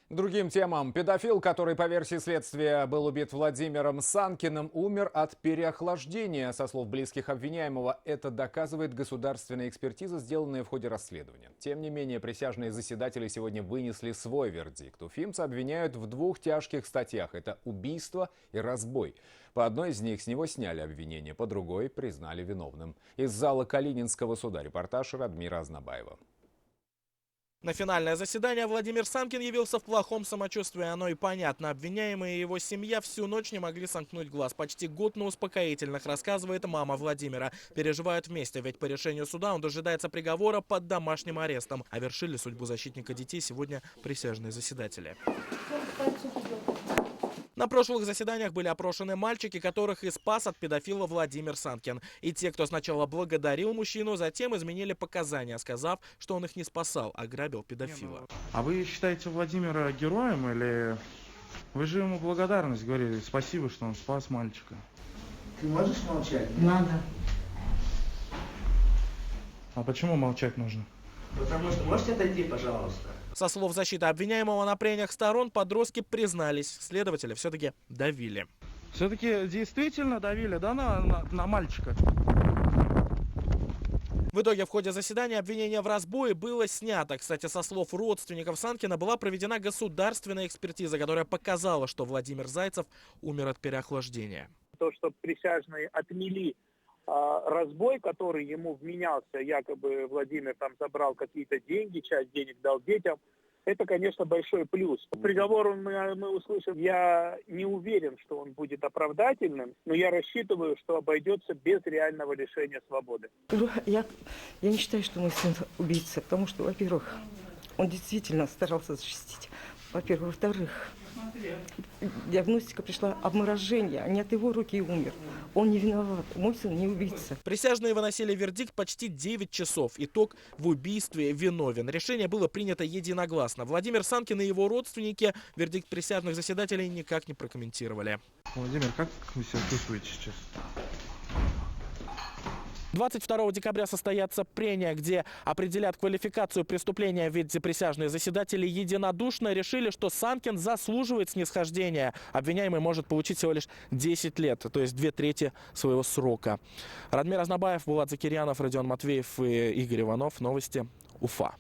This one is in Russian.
Другим темам. Педофил, который по версии следствия был убит Владимиром Санкиным, умер от переохлаждения. Со слов близких обвиняемого, это доказывает государственная экспертиза, сделанная в ходе расследования. Тем не менее, присяжные заседатели сегодня вынесли свой вердикт. Уфимца обвиняют в двух тяжких статьях. Это убийство и разбой. По одной из них с него сняли обвинение, по другой признали виновным. Из зала Калининского суда репортаж Радмира Азнабаева. На финальное заседание Владимир Санкин явился в плохом самочувствии. Оно и понятно. Обвиняемые и его семья всю ночь не могли сомкнуть глаз. Почти год на успокоительных, рассказывает мама Владимира. Переживают вместе, ведь по решению суда он дожидается приговора под домашним арестом. А вершили судьбу защитника детей сегодня присяжные заседатели. На прошлых заседаниях были опрошены мальчики, которых и спас от педофила Владимир Санкин. И те, кто сначала благодарил мужчину, затем изменили показания, сказав, что он их не спасал, а грабил педофила. А вы считаете Владимира героем или вы же ему благодарность говорили? Спасибо, что он спас мальчика. Ты можешь молчать? Надо. А почему молчать нужно? Потому что можете отойти, пожалуйста. Со слов защиты обвиняемого, на прениях сторон подростки признались. Следователи все-таки давили. Все-таки действительно давили, да, на мальчика? В итоге в ходе заседания обвинение в разбое было снято. Кстати, со слов родственников Санкина была проведена государственная экспертиза, которая показала, что Владимир Зайцев умер от переохлаждения. То, что присяжные отмели разбой, который ему вменялся, якобы Владимир там забрал какие-то деньги, часть денег дал детям, это, конечно, большой плюс. Приговор мы услышим. Я не уверен, что он будет оправдательным, но я рассчитываю, что обойдется без реального лишения свободы. Я не считаю, что мой сын убийца, потому что, во-первых, он действительно старался защитить. Во-первых. Во-вторых, диагностика пришла обморожение, а не от его руки и умер. Он не виноват, мой сын не убийца. Присяжные выносили вердикт почти 9 часов. Итог: в убийстве виновен. Решение было принято единогласно. Владимир Санкин и его родственники вердикт присяжных заседателей никак не прокомментировали. Владимир, как вы себя чувствуете сейчас? 22 декабря состоятся прения, где определят квалификацию преступления, ведь присяжные заседатели единодушно решили, что Санкин заслуживает снисхождения. Обвиняемый может получить всего лишь 10 лет, то есть 2/3 своего срока. Радмир Азнабаев, Булат Закирьянов, Родион Матвеев и Игорь Иванов. Новости Уфа.